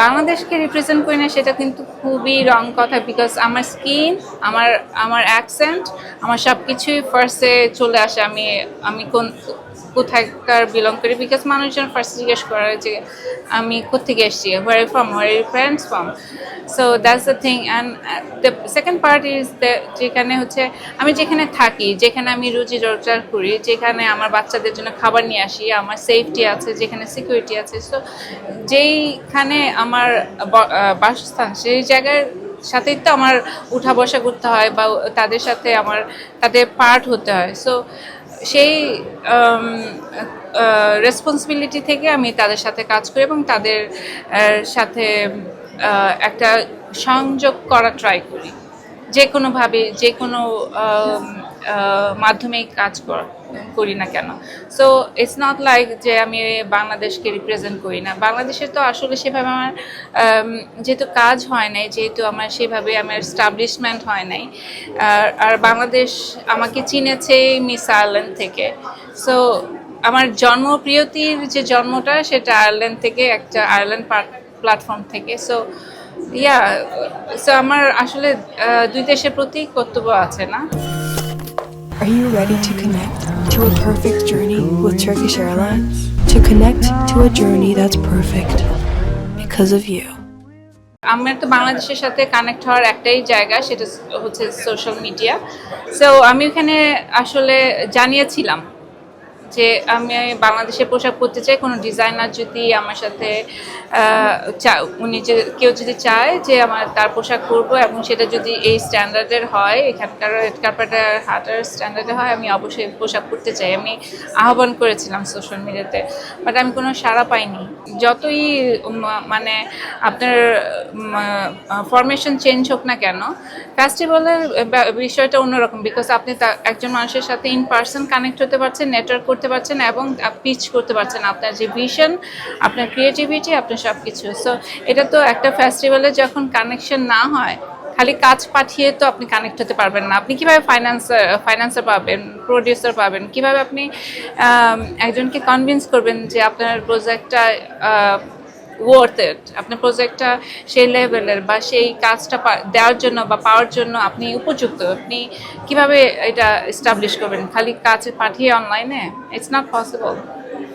বাংলাদেশকে রিপ্রেজেন্ট করি না সেটা কিন্তু খুবই রং কথা, বিকজ আমার স্কিন, আমার আমার অ্যাকসেন্ট, আমার সব কিছুই ফার্স্টে চলে আসে আমি আমি কোথাকার বিলং করি। বিকজ মানুষজন ফার্স্ট জিজ্ঞেস করে যে আমি কোথেকে এসেছি, where I from, where are parents from. So that's the thing. And the second part is যেখানে হচ্ছে আমি যেখানে থাকি, যেখানে আমি রুজি রোজগার করি, যেখানে আমার বাচ্চাদের জন্য খাবার নিয়ে আসি, আমার সেফটি আছে, যেখানে সিকিউরিটি আছে। সো যেইখানে আমার বাসস্থান, সেই জায়গার সাথেই তো আমার উঠা বসা করতে হয়, বা তাদের সাথে আমার তাদের পার্ট হতে হয়। সো সেই রেসপন্সিবিলিটি থেকে আমি তাদের সাথে কাজ করি এবং তাদের সাথে একটা সংযোগ করা ট্রাই করি, যে কোনোভাবে, যে কোনো মাধ্যমেই কাজ করি না কেন। সো ইটস নট লাইক যে আমি বাংলাদেশকে রিপ্রেজেন্ট করি না। বাংলাদেশে তো আসলে সেভাবে আমার যেহেতু কাজ হয় নাই, যেহেতু আমার সেভাবে আমার এস্টাবলিশমেন্ট হয় নাই, আর বাংলাদেশ আমাকে চিনেছে মিস আয়ারল্যান্ড থেকে। সো আমার জন্মপ্রিয়তির যে জন্মটা, সেটা আয়ারল্যান্ড থেকে, একটা আয়ারল্যান্ড প্ল্যাটফর্ম থেকে। সো আমার আসলে দুই দেশের প্রতি কর্তব্য আছে না। Are you ready to connect to a perfect journey with Turkish Airlines? To connect to a journey that's perfect because of you. আমার তো বাংলাদেশের সাথে কানেক্ট হওয়ার একটাই জায়গা, সেটা হচ্ছে সোশ্যাল মিডিয়া। সো আমি ওখানে আসলে জানিয়েছিলাম যে আমি বাংলাদেশে পোশাক পরতে চাই। কোনো ডিজাইনার যদি আমার সাথে উনি যে কেউ যদি চায় যে তার পোশাক পরবো, এবং সেটা যদি এই স্ট্যান্ডার্ডের হয়, এখানকার রেড কার্পেটের হাটার স্ট্যান্ডার্ডে হয়, আমি অবশ্যই পোশাক পরতে চাই। আমি আহ্বান করেছিলাম সোশ্যাল মিডিয়াতে, বাট আমি কোনো সাড়া পাইনি। যতই মানে আপনার ফরমেশন চেঞ্জ হোক না কেন, ফেস্টিভ্যালের বিষয়টা অন্যরকম। বিকজ আপনি একজন মানুষের সাথে ইন পার্সন কানেক্ট হতে পারছেন, নেটওয়ার্ক করতে পারছেন, এবং পিচ করতে পারছেন আপনার যে ভিশন, আপনার ক্রিয়েটিভিটি, আপনার সব কিছু। সো এটা তো একটা ফেস্টিভ্যালে যখন কানেকশন না হয়, খালি কাজ পাঠিয়ে তো আপনি কানেক্ট হতে পারবেন না। আপনি কীভাবে ফাইন্যান্সার পাবেন, প্রডিউসার পাবেন, কীভাবে আপনি একজনকে কনভিন্স করবেন যে আপনার প্রজেক্টটা ওয়ার্থ ইট, আপনার প্রজেক্টটা সেই লেভেলের বা সেই কাজটা দেওয়ার জন্য বা পাওয়ার জন্য আপনি উপযুক্ত। আপনি কিভাবে এটা এস্টাবলিশ করবেন খালি কাজ পাঠিয়ে অনলাইনে? It's not possible.